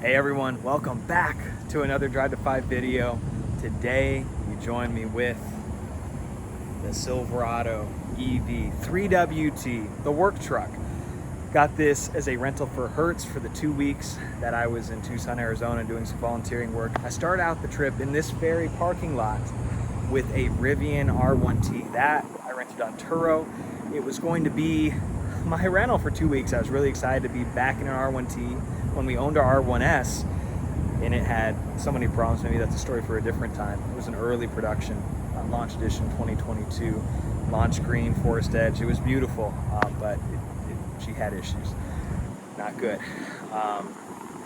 Hey everyone, welcome back to another Drive to 5 video. Today you join me with the Silverado EV 3WT, the work truck. Got this as a rental for Hertz for the 2 weeks that I was in Tucson, Arizona doing some volunteering work. I started out the trip in this very parking lot with a Rivian R1T that I rented on Turo. It was going to be my rental for 2 weeks. I was really excited to be back in an R1T when we owned our R1S, and it had so many problems. Maybe that's a story for a different time. It was an early production, launch edition 2022, launch green, forest edge. It was beautiful, but she had issues. Not good.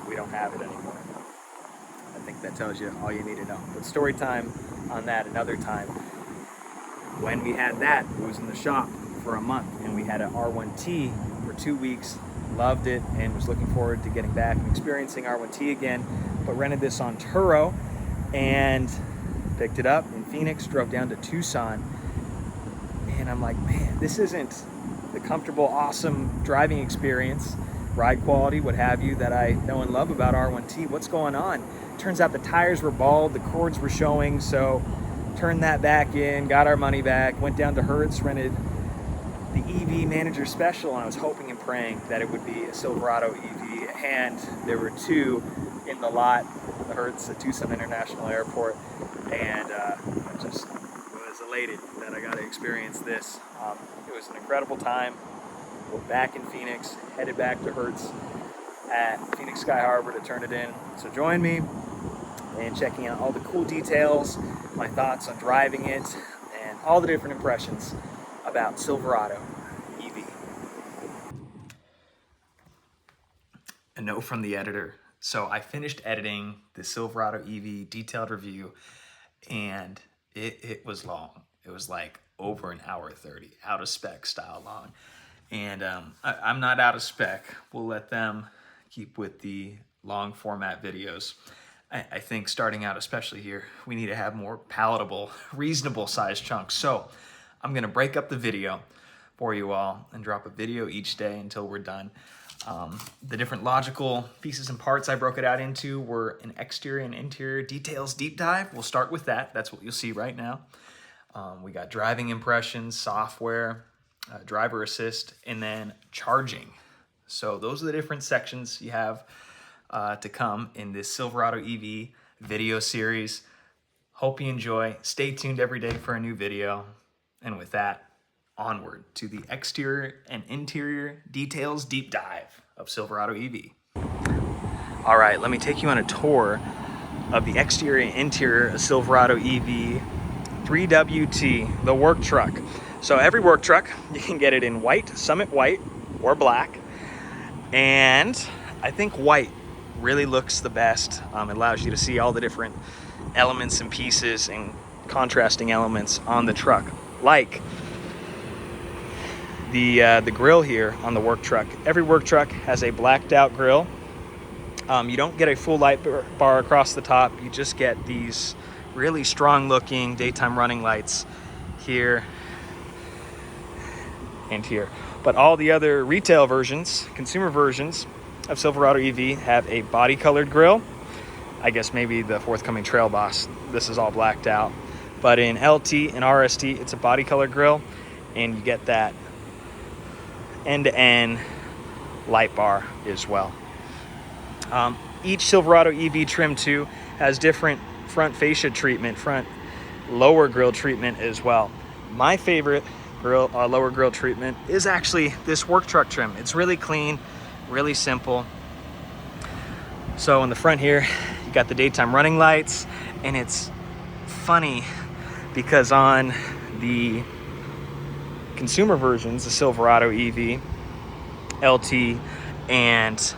We don't have it anymore. I think that tells you all you need to know. But story time on that another time. When we had that, it was in the shop for a month, and we had an R1T for 2 weeks. Loved it and was looking forward to getting back and experiencing R1T again, but rented this on Turo and picked it up in Phoenix, drove down to Tucson, and I'm like, man, this isn't the comfortable, awesome driving experience, ride quality, what have you, that I know and love about R1T. What's going on? Turns out the tires were bald, the cords were showing, so turned that back in, got our money back, went down to Hertz, rented the EV Manager Special, and I was hoping and praying that it would be a Silverado EV, and there were two in the lot, the Hertz at Tucson International Airport, and I just was elated that I got to experience this. It was an incredible time. We're back in Phoenix, headed back to Hertz at Phoenix Sky Harbor to turn it in. So join me in checking out all the cool details, my thoughts on driving it, and all the different impressions about Silverado EV. A note from the editor. So I finished editing the Silverado EV detailed review, and it was long. It was like over an hour 30, out of spec style long. And I'm not out of spec. We'll let them keep with the long format videos. I think starting out, especially here, we need to have more palatable, reasonable size chunks. So I'm gonna break up the video for you all and drop a video each day until we're done. The different logical pieces and parts I broke it out into were an exterior and interior details deep dive. We'll start with that. That's what you'll see right now. We got driving impressions, software, driver assist, and then charging. So those are the different sections you have to come in this Silverado EV video series. Hope you enjoy. Stay tuned every day for a new video. And with that, onward to the exterior and interior details deep dive of Silverado EV. All right, let me take you on a tour of the exterior and interior of Silverado EV 3WT, the work truck. So every work truck, you can get it in white, Summit white, or black. And I think white really looks the best. It allows you to see all the different elements and pieces and contrasting elements on the truck. Like the grill here on the work truck. Every work truck has a blacked out grill. You don't get a full light bar across the top. You just get these really strong looking daytime running lights here and here. But all the other retail versions, consumer versions of Silverado EV have a body colored grill. I guess maybe the forthcoming Trail Boss, this is all blacked out. But in LT and RST, it's a body color grill, and you get that end-to-end light bar as well. Each Silverado EV trim too has different front fascia treatment, front lower grille treatment as well. My favorite lower grille treatment is actually this work truck trim. It's really clean, really simple. So in the front here, you got the daytime running lights, and it's funny because on the consumer versions, the Silverado EV, LT, and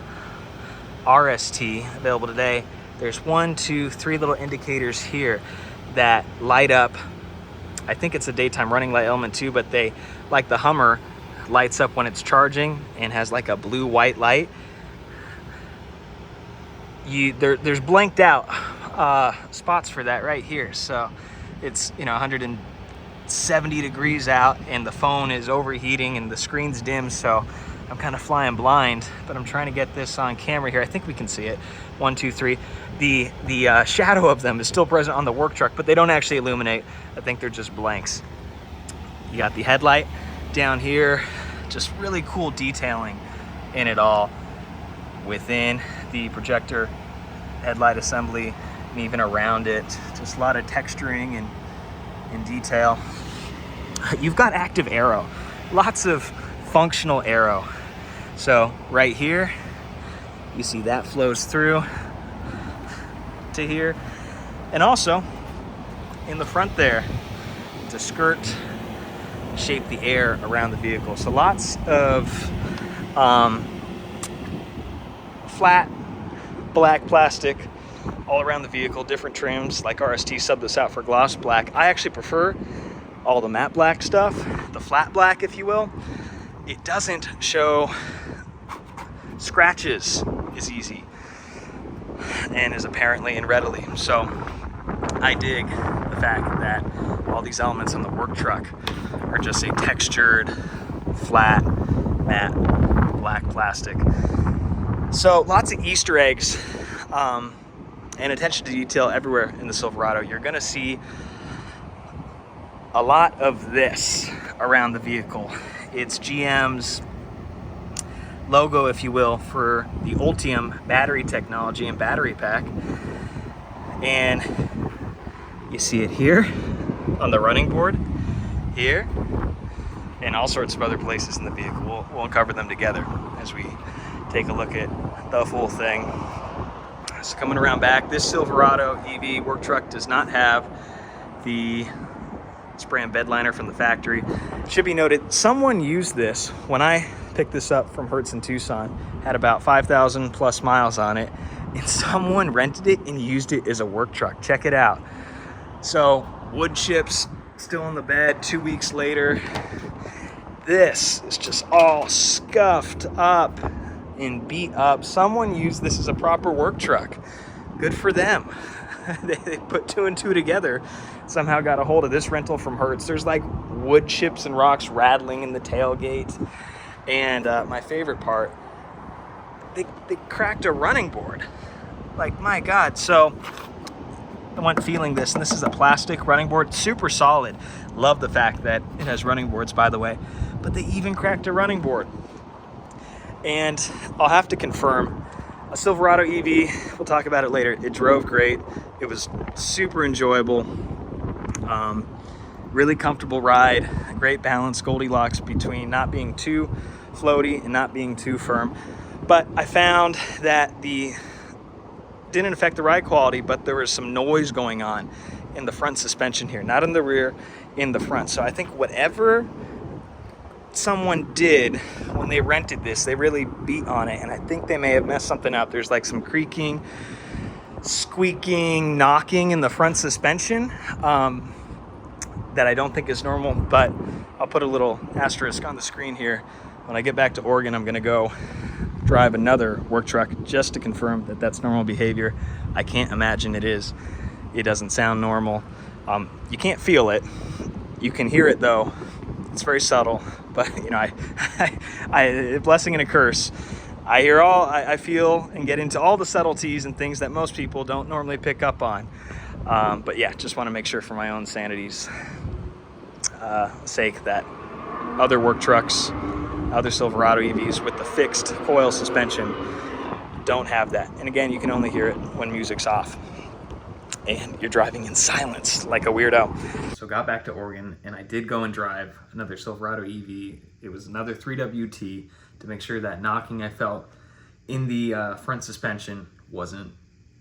RST available today, there's 1, 2, 3 little indicators here that light up. I think it's a daytime running light element too, but they, like the Hummer, lights up when it's charging and has like a blue-white light. There's blanked out spots for that right here. So it's 170 degrees out and the phone is overheating and the screen's dim, so I'm kind of flying blind, but I'm trying to get this on camera here. I think we can see it. 1, 2, 3. The shadow of them is still present on the work truck, but they don't actually illuminate. I think they're just blanks. You got the headlight down here, just really cool detailing in it all within the projector headlight assembly and even around it. Just a lot of texturing and detail. You've got active aero, lots of functional aero. So right here, you see that flows through to here. And also in the front there, to skirt shape the air around the vehicle. So lots of flat black plastic all around the vehicle, different trims, like RST subbed this out for gloss black. I actually prefer all the matte black stuff, the flat black, if you will. It doesn't show scratches as easy and is apparently and readily. So I dig the fact that all these elements in the work truck are just a textured, flat, matte black plastic. So lots of Easter eggs and attention to detail everywhere in the Silverado. You're gonna see a lot of this around the vehicle. It's GM's logo, if you will, for the Ultium battery technology and battery pack. And you see it here on the running board, here, and all sorts of other places in the vehicle. We'll uncover them together as we take a look at the full thing. So coming around back, this Silverado EV work truck does not have the spray and bed liner from the factory. It should be noted, someone used this when I picked this up from Hertz in Tucson, had about 5,000 plus miles on it, and someone rented it and used it as a work truck. Check it out. So wood chips still on the bed 2 weeks later. This is just all scuffed up and beat up. Someone used this as a proper work truck. Good for them. They put 2 and 2 together, somehow got a hold of this rental from Hertz. There's like wood chips and rocks rattling in the tailgate. And my favorite part, they cracked a running board. Like, my God. So I went feeling this, and this is a plastic running board, super solid. Love the fact that it has running boards, by the way, but they even cracked a running board. And I'll have to confirm, a Silverado EV, we'll talk about it later, it drove great. It was super enjoyable, really comfortable ride, great balance, Goldilocks between not being too floaty and not being too firm. But I found that didn't affect the ride quality, but there was some noise going on in the front suspension here, not in the rear, in the front. So I think whatever someone did when they rented this, they really beat on it, and I think they may have messed something up. There's like some creaking, squeaking, knocking in the front suspension that I don't think is normal, but I'll put a little asterisk on the screen here. When I get back to Oregon, I'm gonna go drive another work truck just to confirm that that's normal behavior. I can't imagine it is. It doesn't sound normal. You can't feel it. You can hear it though. It's very subtle, but you know, a blessing and a curse. I feel and get into all the subtleties and things that most people don't normally pick up on. But yeah, just want to make sure for my own sanity's sake that other work trucks, other Silverado EVs with the fixed coil suspension don't have that. And again, you can only hear it when music's off and you're driving in silence like a weirdo. So got back to Oregon, and I did go and drive another Silverado EV. It was another 3WT to make sure that knocking I felt in the front suspension wasn't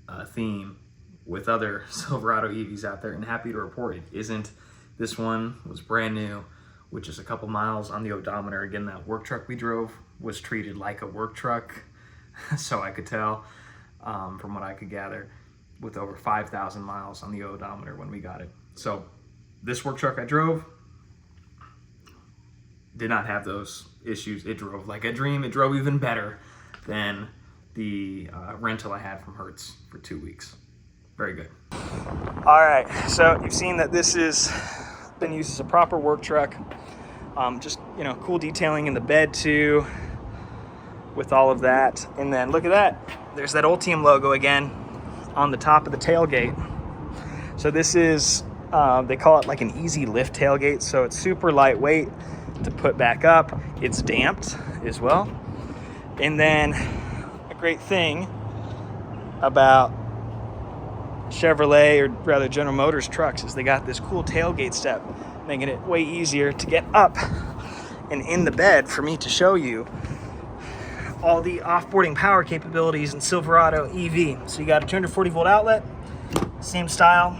a theme with other Silverado EVs out there, and happy to report it isn't. This one was brand new, which is a couple miles on the odometer. Again, that work truck we drove was treated like a work truck, so I could tell from what I could gather, with over 5,000 miles on the odometer when we got it. So this work truck I drove did not have those issues. It drove like a dream. It drove even better than the rental I had from Hertz for 2 weeks. Very good. All right, so you've seen that this has been used as a proper work truck. Just, you know, cool detailing in the bed too. with all of that. And then look at that. There's that Ultium logo again on the top of the tailgate. So this is, they call it like an easy lift tailgate. So it's super lightweight to put back up. It's damped as well. And then a great thing about Chevrolet, or rather General Motors trucks, is they got this cool tailgate step, making it way easier to get up and in the bed for me to show you all the off-boarding power capabilities in Silverado EV. So you got a 240 volt outlet, same style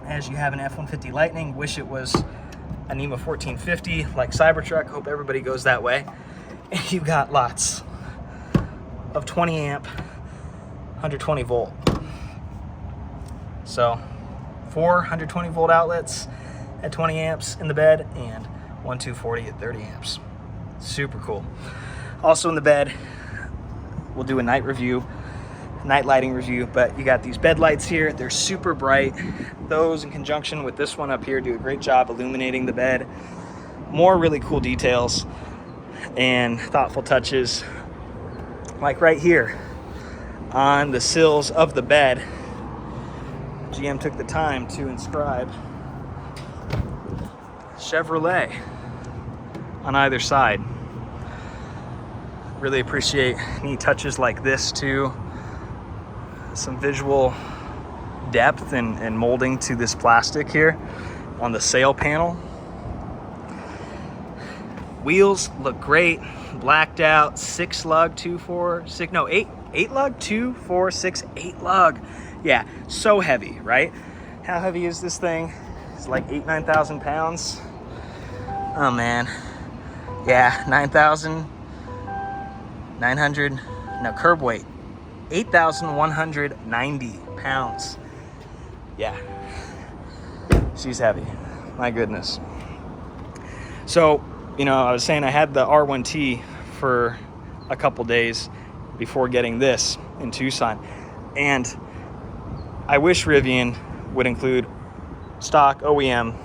as you have an F-150 Lightning. Wish it was a NEMA 1450 like Cybertruck. Hope everybody goes that way. And you got lots of 20 amp, 120 volt. So 4 120 volt outlets at 20 amps in the bed, and one 240 at 30 amps. Super cool. Also in the bed, we'll do a night lighting review, but you got these bed lights here. They're super bright. Those in conjunction with this one up here do a great job illuminating the bed. More really cool details and thoughtful touches, like right here on the sills of the bed. GM took the time to inscribe Chevrolet on either side. Really appreciate neat touches like this too. Some visual depth and molding to this plastic here on the sail panel. Wheels look great, blacked out, 6 lug, 8 lug, 2, 4, 6, 8 lug. Yeah, so heavy, right? How heavy is this thing? It's like 9,000 pounds. Oh man. Yeah, 9,900, no, curb weight, 8,190 pounds. Yeah, she's heavy, my goodness. So, you know, I was saying I had the R1T for a couple days before getting this in Tucson. And I wish Rivian would include stock OEM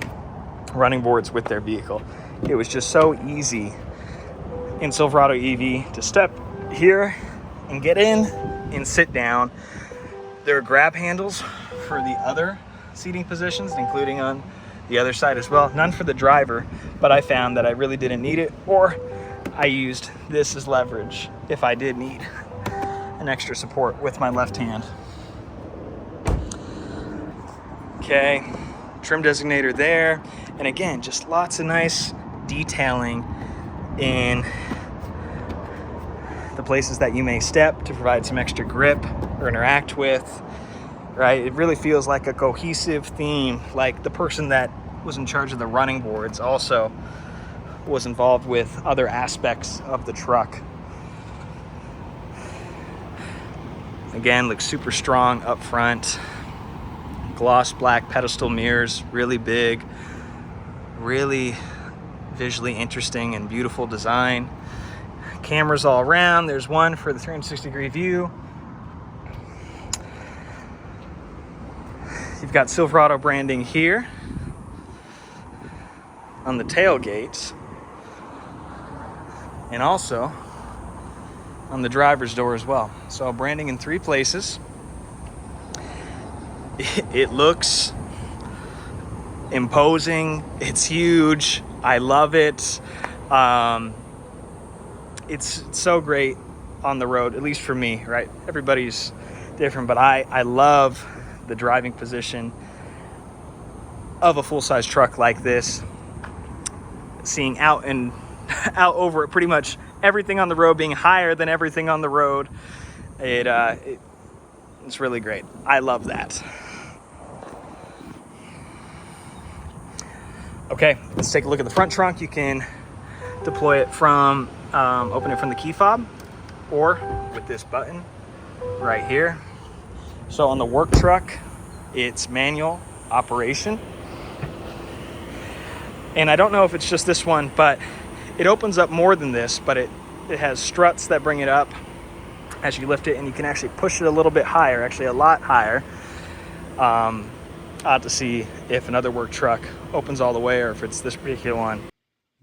running boards with their vehicle. It was just so easy in Silverado EV to step here and get in and sit down. There are grab handles for the other seating positions, including on the other side as well. None for the driver, but I found that I really didn't need it, or I used this as leverage if I did need an extra support with my left hand. Okay, trim designator there. And again, just lots of nice detailing in the places that you may step to provide some extra grip or interact with, right? It really feels like a cohesive theme, like the person that was in charge of the running boards also was involved with other aspects of the truck. Again, looks super strong up front. Gloss black pedestal mirrors, really big, really visually interesting and beautiful design. Cameras all around. There's one for the 360-degree view. You've got Silverado branding here on the tailgates, and also on the driver's door as well. So branding in 3 places. It looks imposing. It's huge. I love it. It's so great on the road, at least for me, right? Everybody's different, but I love the driving position of a full-size truck like this. Seeing out over pretty much everything on the road, being higher than everything on the road. It's really great. I love that. Okay, let's take a look at the front trunk. You can deploy it from, open it from the key fob, or with this button right here. So on the work truck, it's manual operation. And I don't know if it's just this one, but it opens up more than this, but it has struts that bring it up as you lift it, and you can actually push it a little bit higher, actually a lot higher. I'll have to see if another work truck opens all the way or if it's this particular one.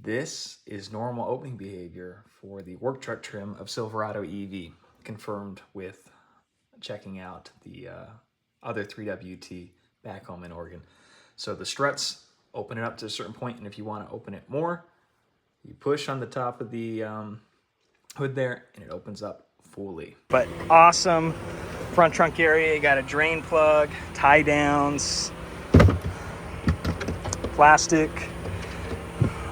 This is normal opening behavior for the work truck trim of Silverado EV, confirmed with checking out the other 3WT back home in Oregon. So the struts open it up to a certain point, and if you want to open it more, you push on the top of the hood there, and it opens up fully. But awesome front trunk area. You got a drain plug, tie downs, plastic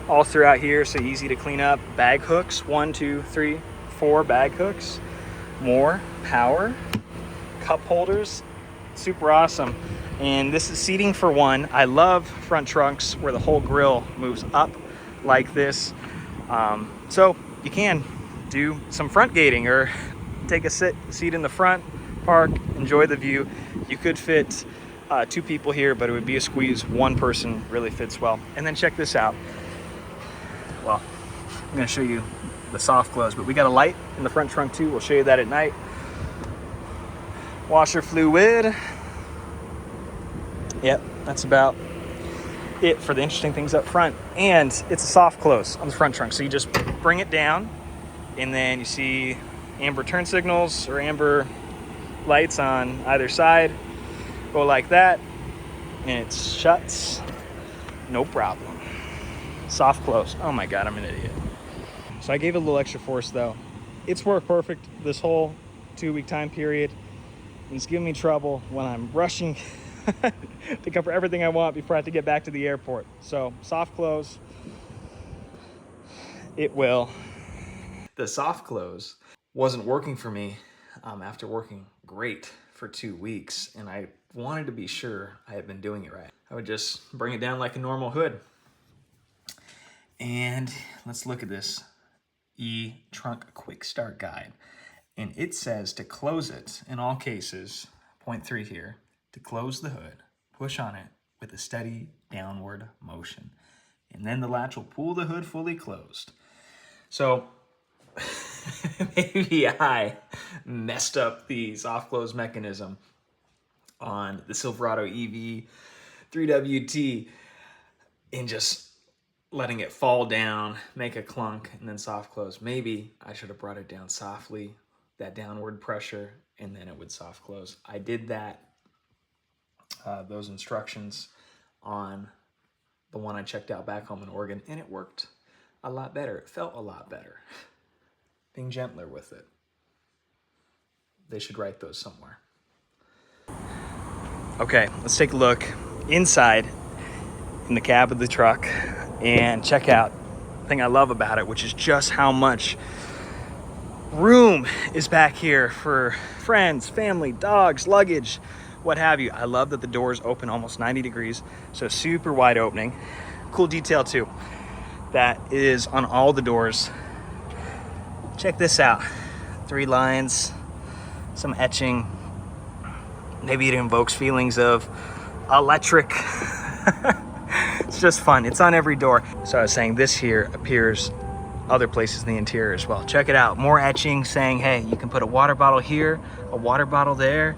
all throughout here, so easy to clean up. Bag hooks, 1, 2, 3, 4 bag hooks. More power, cup holders, super awesome. And this is seating for one. I love front trunks where the whole grill moves up like this. So you can do some front gating or take a seat in the front, park, enjoy the view. You could fit 2 people here, but it would be a squeeze. One person really fits well. And then check this out. Well, I'm gonna show you the soft close, but we got a light in the front trunk too. We'll show you that at night. Washer fluid. Yep, that's about it for the interesting things up front. And it's a soft close on the front trunk. So you just bring it down, and then you see amber turn signals or amber lights on either side. Go like that, and it shuts, no problem. Soft close. Oh my God, I'm an idiot. So I gave it a little extra force though. It's worked perfect this whole 2-week time period. And it's giving me trouble when I'm rushing to cover everything I want before I have to get back to the airport. So soft close, it will. The soft close wasn't working for me after working great for 2 weeks, and I wanted to be sure I had been doing it right. I would just bring it down like a normal hood. And let's look at this E-Trunk Quick Start Guide. And it says to close it, in all cases, point 3 here, to close the hood, push on it with a steady downward motion. And then the latch will pull the hood fully closed. So maybe I messed up the soft close mechanism on the Silverado EV 3WT in just letting it fall down, make a clunk, and then soft close. Maybe I should have brought it down softly, that downward pressure, and then it would soft close. I did that, those instructions on the one I checked out back home in Oregon, and it worked a lot better. It felt a lot better. Being gentler with it. They should write those somewhere. Okay, let's take a look inside in the cab of the truck and check out the thing I love about it, which is just how much room is back here for friends, family, dogs, luggage, what have you. I love that the doors open almost 90 degrees, so super wide opening. Cool detail too, that is on all the doors. Check this out, 3 lines, some etching. Maybe it invokes feelings of electric. It's just fun. It's on every door. So I was saying this here appears other places in the interior as well. Check it out. More etching saying, hey, you can put a water bottle here, a water bottle there,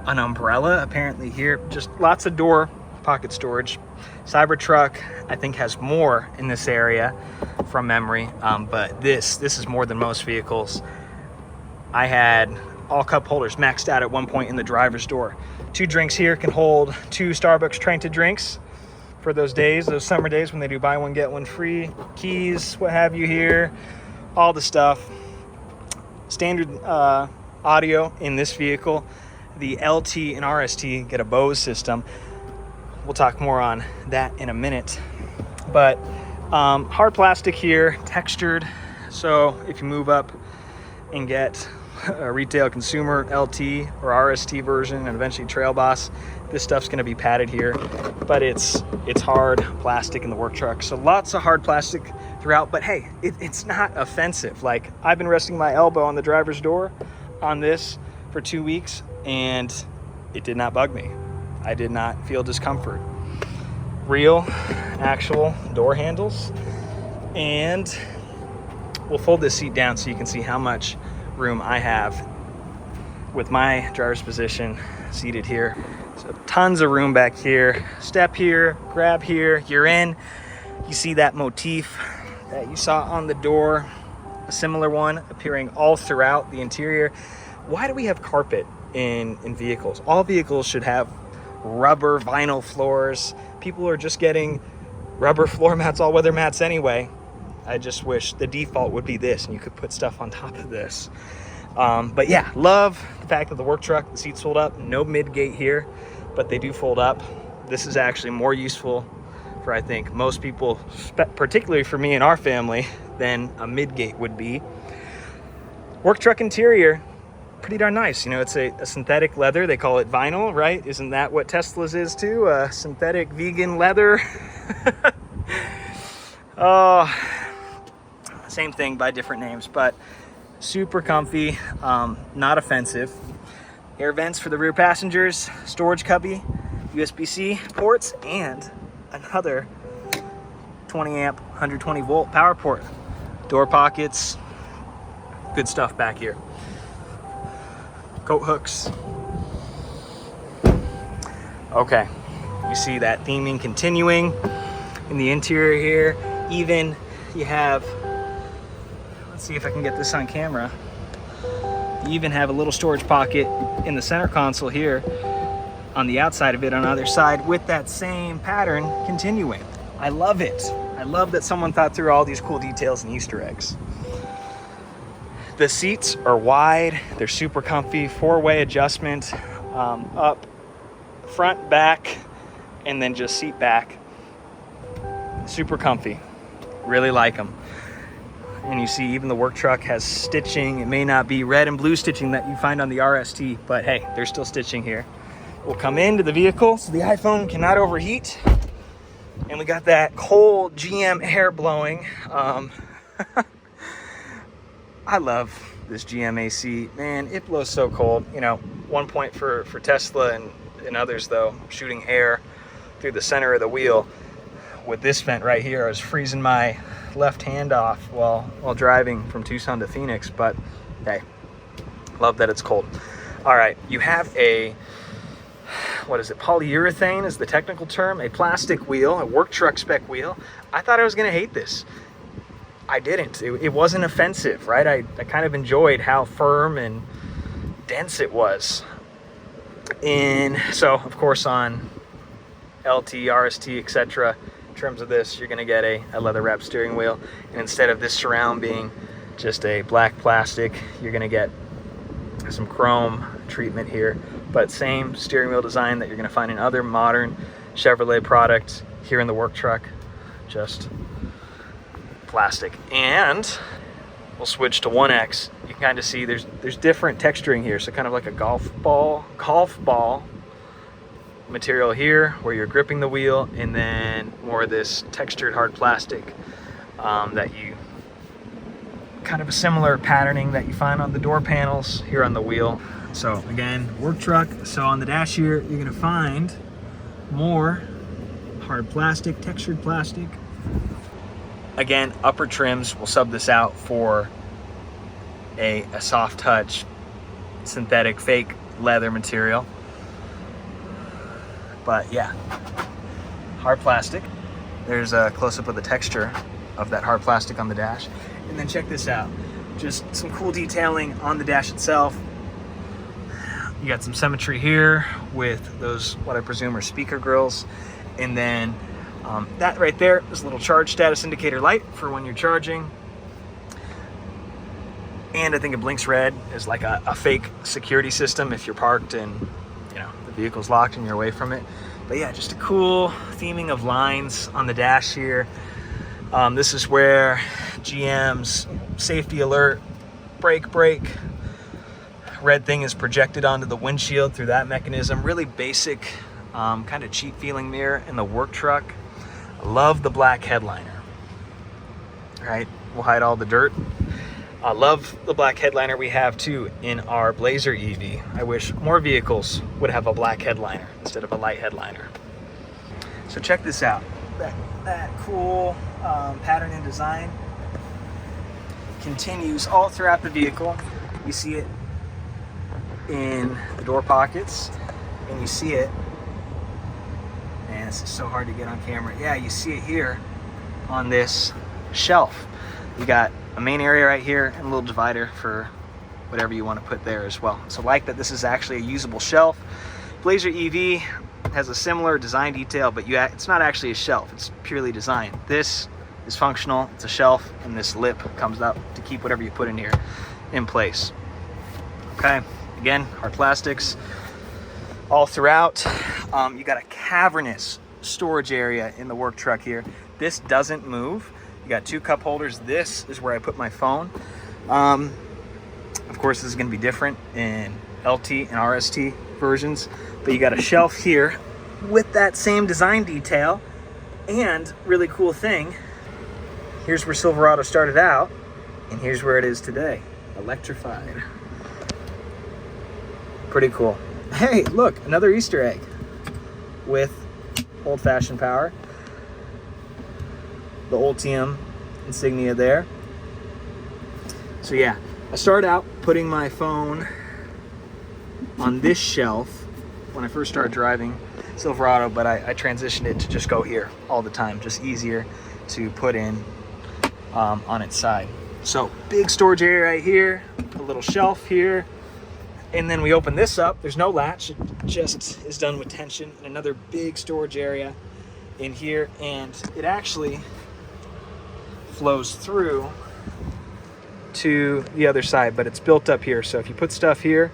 an umbrella apparently here. Just lots of door pocket storage. Cybertruck, I think, has more in this area from memory, but this is more than most vehicles. I had all cup holders maxed out at one point in the driver's door. 2 drinks here can hold 2 Starbucks Trenta drinks for those days, those summer days when they do buy one, get one free. Keys, what have you here, all the stuff. Standard audio in this vehicle. The LT and RST get a Bose system. We'll talk more on that in a minute. But hard plastic here, textured. So if you move up and get a retail consumer LT or RST version and eventually Trail Boss, this stuff's going to be padded here, but it's hard plastic in the work truck. So lots of hard plastic throughout, but hey, it's not offensive. Like, I've been resting my elbow on the driver's door on this for 2 weeks, and it did not bug me. I did not feel discomfort. Real, actual door handles. And we'll fold this seat down so you can see how much room I have with my driver's position seated here. So tons of room back here. Step here, grab here, you're in. You see that motif that you saw on the door, a similar one appearing all throughout the interior. Why do we have carpet in vehicles? All vehicles should have rubber vinyl floors. People are just getting rubber floor mats, all weather mats anyway. I just wish the default would be this and you could put stuff on top of this. But yeah, love the fact that the work truck, the seats fold up, no mid-gate here, but they do fold up. This is actually more useful for, I think, most people, particularly for me and our family, than a mid-gate would be. Work truck interior, pretty darn nice. You know, it's a synthetic leather. They call it vinyl, right? Isn't that what Tesla's is too? Synthetic vegan leather. Oh, same thing by different names, but super comfy, not offensive. Air vents for the rear passengers, storage cubby, USB-C ports, and another 20 amp, 120 volt power port. Door pockets, good stuff back here. Coat hooks. Okay, you see that theming continuing in the interior here. Even you have, let's see if I can get this on camera. You even have a little storage pocket in the center console here on the outside of it on either side with that same pattern continuing. I love it. I love that someone thought through all these cool details and Easter eggs. The seats are wide, they're super comfy, four-way adjustment, up, front, back, and then just seat back. Super comfy, really like them. And you see even the work truck has stitching. It may not be red and blue stitching that you find on the RST, but hey, there's still stitching here. We'll come into the vehicle so the iPhone cannot overheat. And we got that cold GM air blowing. I love this GM AC. Man, it blows so cold. You know, one point for Tesla and others though, shooting air through the center of the wheel. With this vent right here, I was freezing my left hand off while driving from Tucson to Phoenix, but hey, love that it's cold. All right, you have a, what is it, polyurethane is the technical term, a plastic wheel, a work truck spec wheel. I thought I was gonna hate this. I didn't. It wasn't offensive, right? I kind of enjoyed how firm and dense it was. And so, of course, on LT, RST, etc., in terms of this, you're gonna get a leather wrapped steering wheel. And instead of this surround being just a black plastic, you're gonna get some chrome treatment here. But same steering wheel design that you're gonna find in other modern Chevrolet products here in the work truck, just plastic. And we'll switch to 1X. You can kind of see there's different texturing here, so kind of like a golf ball material here where you're gripping the wheel, and then more of this textured hard plastic that you kind of a similar patterning that you find on the door panels here on the wheel. So again, work truck. So on the dash here, you're gonna find more hard plastic, textured plastic. Again, upper trims, we'll sub this out for a soft touch synthetic fake leather material. But yeah, hard plastic. There's a close-up of the texture of that hard plastic on the dash. And then check this out. Just some cool detailing on the dash itself. You got some symmetry here with those, what I presume are speaker grills. And then that right there is a little charge status indicator light for when you're charging. And I think it blinks red is like a fake security system if you're parked and the vehicle's locked and you're away from it. But yeah, just a cool theming of lines on the dash here. This is where GM's safety alert, brake, red thing is projected onto the windshield through that mechanism. Really basic, kind of cheap feeling mirror in the work truck. I love the black headliner. All right, we'll hide all the dirt. I love the black headliner we have too in our Blazer EV. I wish more vehicles would have a black headliner instead of a light headliner. So check this out. That cool pattern and design continues all throughout the vehicle. You see it in the door pockets, and you see it, man, this is so hard to get on camera. Yeah, you see it here on this shelf. You got a main area right here and a little divider for whatever you want to put there as well. So like that this is actually a usable shelf. Blazer EV has a similar design detail, but it's not actually a shelf, it's purely designed. This is functional, it's a shelf, and this lip comes up to keep whatever you put in here in place. Okay, again, hard plastics all throughout. You got a cavernous storage area in the work truck here. This doesn't move. You got 2 cup holders. This is where I put my phone. Of course, this is going to be different in LT and RST versions, but you got a shelf here with that same design detail. And really cool thing, here's where Silverado started out, and here's where it is today, electrified. Pretty cool. Hey, look, another Easter egg with old-fashioned power. The Ultium insignia there. So yeah, I started out putting my phone on this shelf when I first started driving Silverado, but I transitioned it to just go here all the time, just easier to put in on its side. So big storage area right here, a little shelf here, and then we open this up. There's no latch, it just is done with tension, and another big storage area in here, and it actually flows through to the other side, but it's built up here. So if you put stuff here,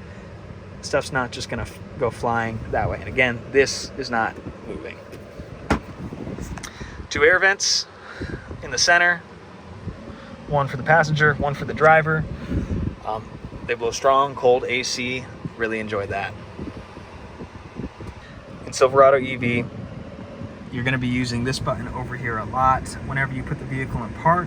stuff's not just gonna go flying that way. And again, this is not moving. 2 air vents in the center, 1 for the passenger, 1 for the driver. They blow strong, cold AC, really enjoy that. In Silverado EV, you're gonna be using this button over here a lot whenever you put the vehicle in park.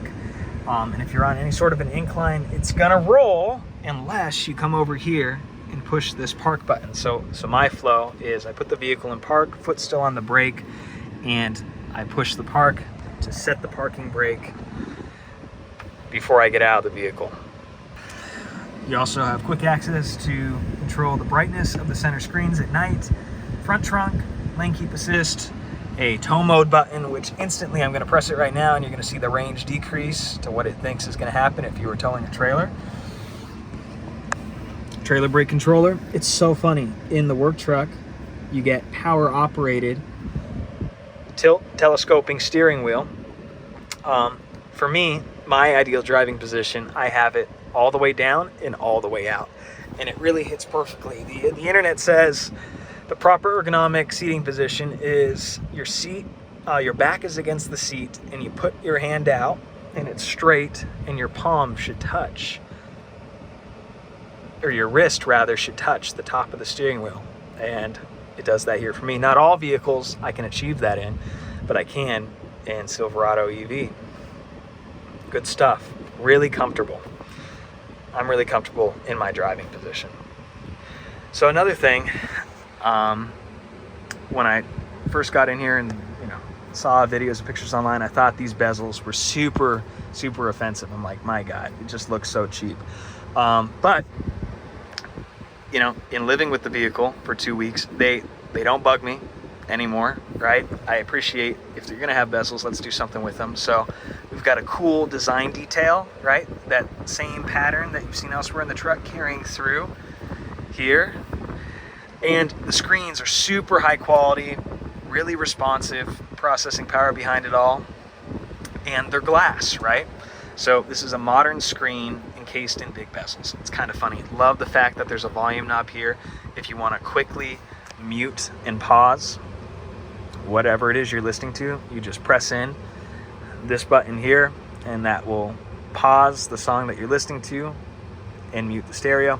And if you're on any sort of an incline, it's gonna roll unless you come over here and push this park button. So my flow is I put the vehicle in park, foot still on the brake, and I push the park to set the parking brake before I get out of the vehicle. You also have quick access to control the brightness of the center screens at night, front trunk, lane keep assist, a tow mode button, which instantly I'm going to press it right now and you're going to see the range decrease to what it thinks is going to happen if you were towing a trailer. Trailer brake controller. It's so funny. In the work truck, you get power operated tilt telescoping steering wheel. For me, my ideal driving position, I have it all the way down and all the way out, and it really hits perfectly. The internet says the proper ergonomic seating position is your seat, your back is against the seat, and you put your hand out and it's straight, and your palm should touch, or your wrist rather, should touch the top of the steering wheel. And it does that here for me. Not all vehicles I can achieve that in, but I can in Silverado EV. Good stuff, really comfortable. I'm really comfortable in my driving position. So another thing, when I first got in here and saw videos and pictures online, I thought these bezels were super offensive. I'm like, my God, it just looks so cheap. But in living with the vehicle for 2 weeks, they don't bug me anymore, right? I appreciate if you're gonna have bezels, let's do something with them. So we've got a cool design detail, right? That same pattern that you've seen elsewhere in the truck carrying through here. And the screens are super high quality, really responsive, processing power behind it all. And they're glass, right? So this is a modern screen encased in big bezels. It's kind of funny. Love the fact that there's a volume knob here. If you want to quickly mute and pause whatever it is you're listening to, you just press in this button here and that will pause the song that you're listening to and mute the stereo.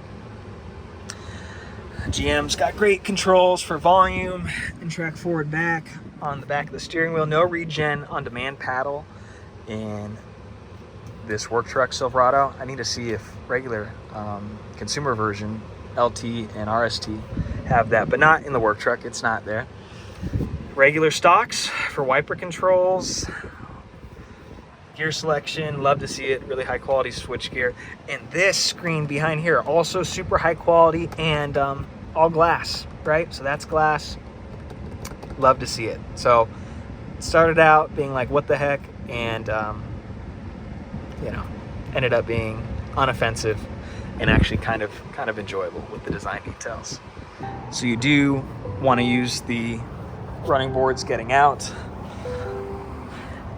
GM's got great controls for volume and track forward back on the back of the steering wheel. No regen on demand paddle in this work truck Silverado. I need to see if regular consumer version LT and RST have that, but not in the work truck. It's not there. Regular stocks for wiper controls, gear selection, love to see it. Really high quality switch gear. And this screen behind here, also super high quality and all glass, right? So that's glass. Love to see it. So it started out being like, what the heck? and you know, ended up being unoffensive and actually kind of enjoyable with the design details. So you do want to use the running boards getting out.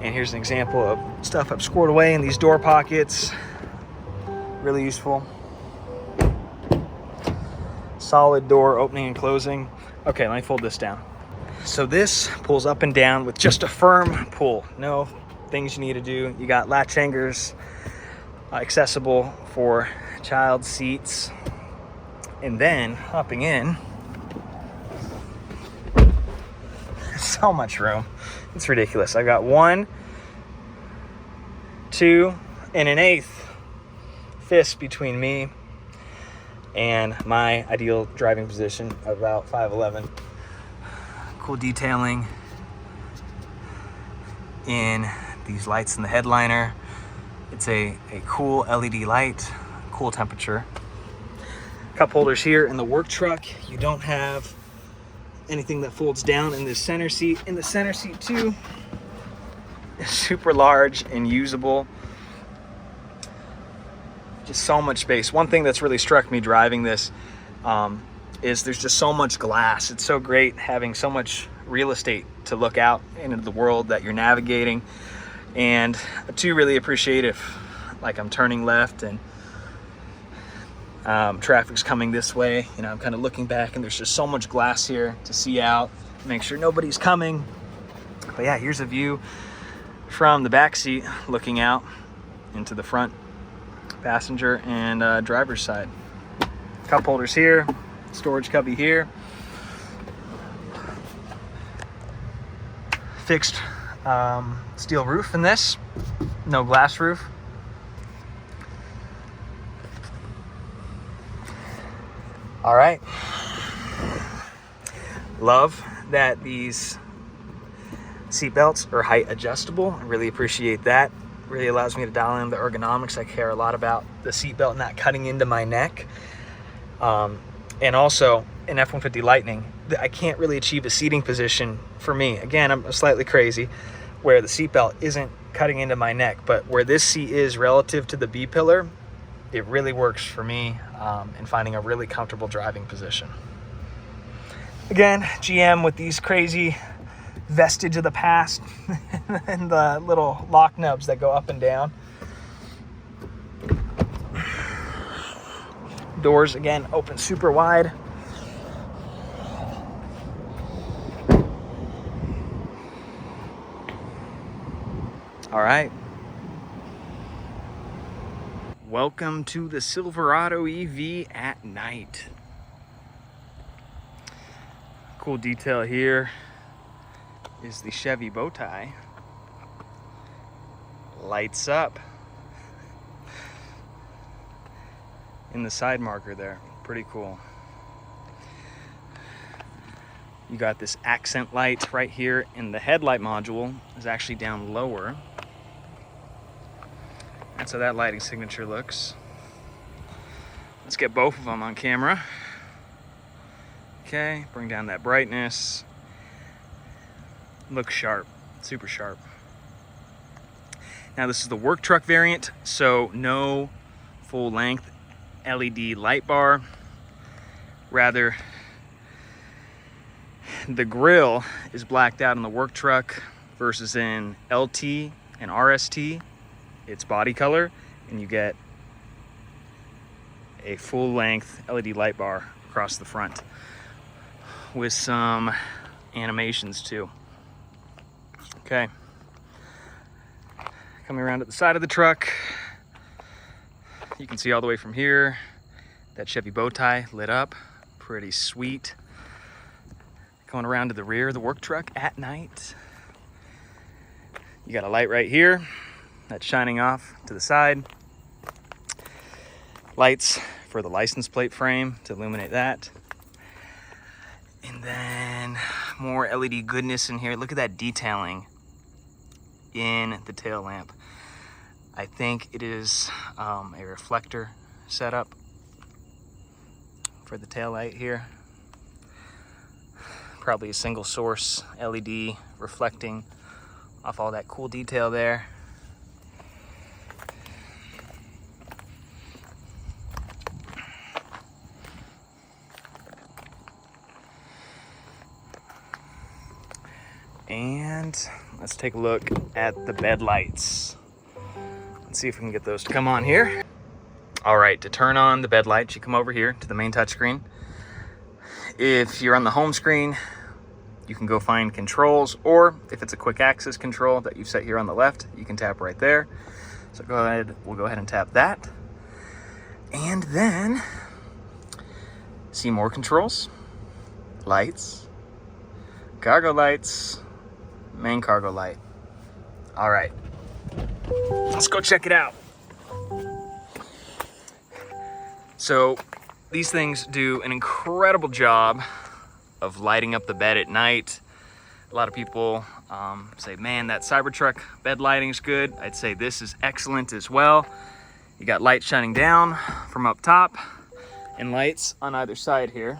And here's an example of stuff I've scored away in these door pockets. Really useful. Solid door opening and closing. Okay, let me fold this down. So this pulls up and down with just a firm pull. No things you need to do. You got latch hangers, accessible for child seats. And then hopping in, so much room. It's ridiculous. I got 1, 2, and an 1/8 fist between me and my ideal driving position of about 5'11". Cool detailing in these lights in the headliner. It's a cool LED light, cool temperature. Cup holders here in the work truck. You don't have anything that folds down in this center seat. In the center seat too, it's super large and usable. Just so much space. One thing that's really struck me driving this is there's just so much glass. It's so great having so much real estate to look out into the world that you're navigating. And I too really appreciate if like I'm turning left and traffic's coming this way, you know, I'm kind of looking back and there's just so much glass here to see out, make sure nobody's coming. But yeah, here's a view from the back seat looking out into the front passenger and driver's side. Cup holders here, storage cubby here. Fixed steel roof in this, no glass roof. All right. Love that these seat belts are height adjustable. I really appreciate that. Really allows me to dial in the ergonomics. I care a lot about the seat belt not cutting into my neck. And also in F-150 Lightning, I can't really achieve a seating position for me. Again, I'm slightly crazy where the seat belt isn't cutting into my neck, but where this seat is relative to the B-pillar, it really works for me in finding a really comfortable driving position. Again, GM with these crazy vestige of the past and the little lock nubs that go up and down. Doors, again, open super wide. All right. Welcome to the Silverado EV at night. Cool detail here is the Chevy bow tie. Lights up in the side marker there. Pretty cool. You got this accent light right here, and the headlight module is actually down lower. That's how that lighting signature looks. Let's get both of them on camera. Okay, bring down that brightness. Looks sharp, super sharp. Now this is the work truck variant, so no full length LED light bar. Rather, the grille is blacked out in the work truck versus in LT and RST. It's body color, and you get a full length LED light bar across the front with some animations too. Okay, coming around to the side of the truck, you can see all the way from here that Chevy bow tie lit up, pretty sweet. Going around to the rear of the work truck at night, you got a light right here that's shining off to the side. Lights for the license plate frame to illuminate that. And then more LED goodness in here. Look at that detailing in the tail lamp. I think it is a reflector setup for the tail light here. Probably a single source LED reflecting off all that cool detail there. And let's take a look at the bed lights. Let's see if we can get those to come on here. All right, to turn on the bed lights, you come over here to the main touchscreen. If you're on the home screen, you can go find controls, or if it's a quick access control that you've set here on the left, you can tap right there. So we'll go ahead and tap that. And then see more controls, lights, cargo lights, main cargo light. All right, let's go check it out. So these things do an incredible job of lighting up the bed at night. A lot of people say, man, that Cybertruck bed lighting is good. I'd say this is excellent as well. You got light shining down from up top and lights on either side here.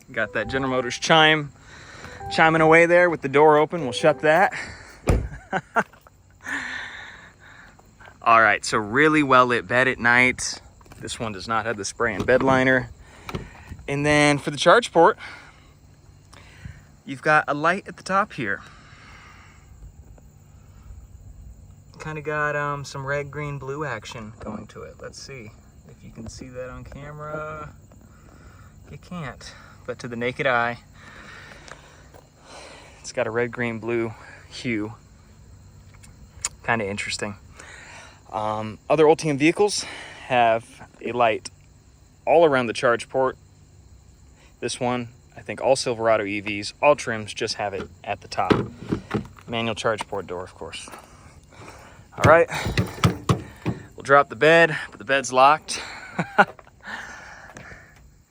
You got that General Motors chiming away there with the door open. We'll shut that. All right, so really well lit bed at night. This one does not have the spray and bed liner. And then for the charge port, you've got a light at the top here. Kind of got some red, green, blue action going to it. Let's see if you can see that on camera. You can't, but to the naked eye, it's got a red, green, blue hue. Kind of interesting. Other Ultium vehicles have a light all around the charge port. This one, I think all Silverado EVs, all trims just have it at the top. Manual charge port door, of course. All right, we'll drop the bed, but the bed's locked.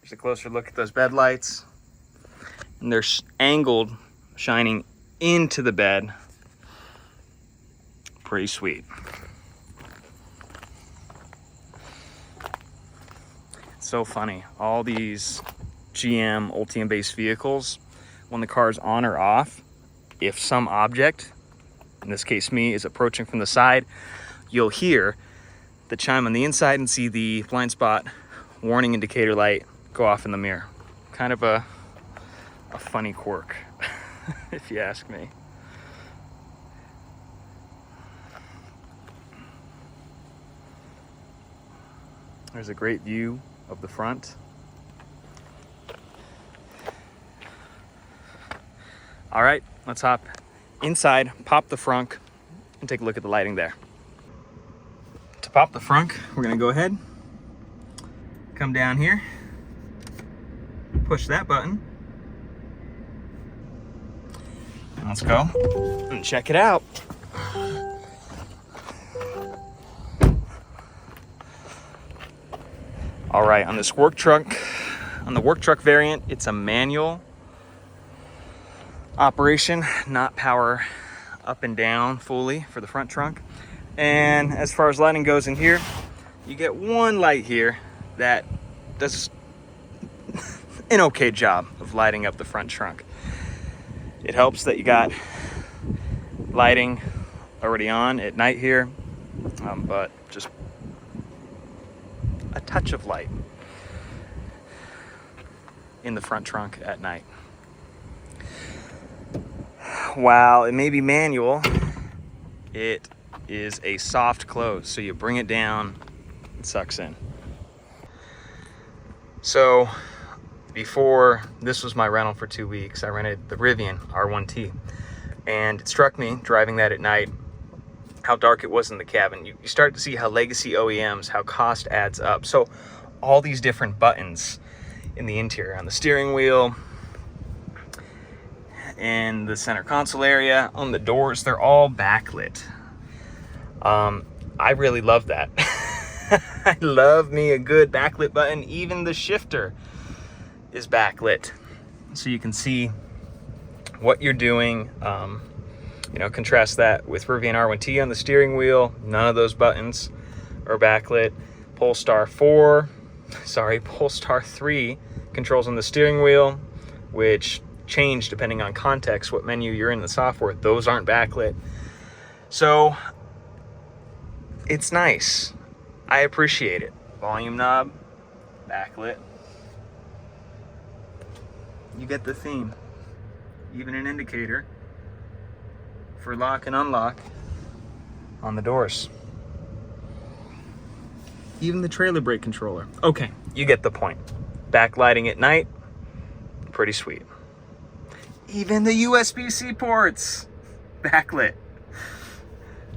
Here's a closer look at those bed lights. And they're angled, shining into the bed. Pretty sweet. So funny, all these GM Ultium based vehicles, when the car's on or off, if some object, in this case me, is approaching from the side, you'll hear the chime on the inside and see the blind spot warning indicator light go off in the mirror. Kind of a funny quirk, if you ask me. There's a great view of the front. All right, let's hop inside, pop the frunk, and take a look at the lighting there. To pop the frunk, we're gonna go ahead, come down here, push that button, and let's go and check it out. All right, on this work truck, on the work truck variant, it's a manual operation, not power up and down fully for the front trunk. And as far as lighting goes in here, you get one light here that does an okay job of lighting up the front trunk. It helps that you got lighting already on at night here, but just a touch of light in the front trunk at night. While it may be manual, it is a soft close, so you bring it down, it sucks in. So before, this was my rental for 2 weeks, I rented the Rivian R1T, and it struck me driving that at night how dark it was in the cabin. You start to see how legacy OEMs, how cost adds up. So all these different buttons in the interior, on the steering wheel, in the center console area, on the doors, they're all backlit. I really love that. I love me a good backlit button. Even the shifter is backlit, so you can see what you're doing. Contrast that with Rivian R1T on the steering wheel. None of those buttons are backlit. Polestar 3 controls on the steering wheel, which change depending on context, what menu you're in the software. Those aren't backlit. So it's nice. I appreciate it. Volume knob, backlit. You get the theme. Even an indicator for lock and unlock on the doors. Even the trailer brake controller. Okay, you get the point. Backlighting at night, pretty sweet. Even the USB-C ports, backlit.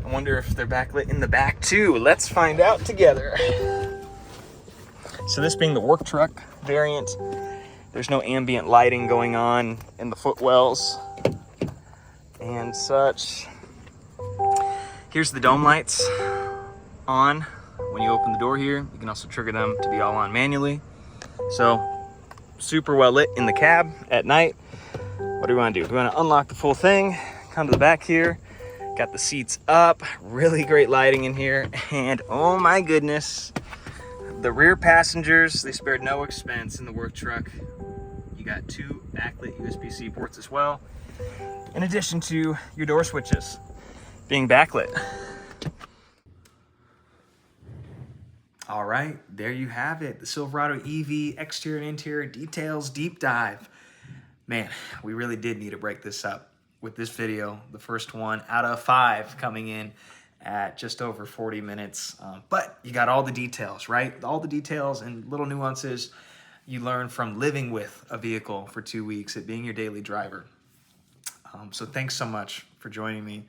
I wonder if they're backlit in the back too. Let's find out together. So this being the work truck variant, there's no ambient lighting going on in the footwells and such. Here's the dome lights on when you open the door here. You can also trigger them to be all on manually. So super well lit in the cab at night. What do we want to do? We want to unlock the full thing, come to the back here. Got the seats up, really great lighting in here, and oh my goodness, the rear passengers, they spared no expense in the work truck. You got 2 backlit USB-C ports as well, in addition to your door switches being backlit. All right, there you have it, the Silverado EV exterior and interior details deep dive. Man, we really did need to break this up with this video, the first one out of 5 coming in at just over 40 minutes. But you got all the details, right? All the details and little nuances you learn from living with a vehicle for 2 weeks, it being your daily driver. So thanks so much for joining me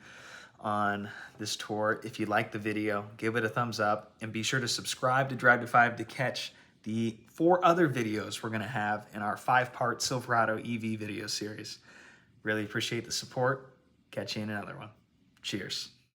on this tour. If you liked the video, give it a thumbs up and be sure to subscribe to Drive to 5 to catch the 4 other videos we're gonna have in our 5-part Silverado EV video series. Really appreciate the support. Catch you in another one. Cheers.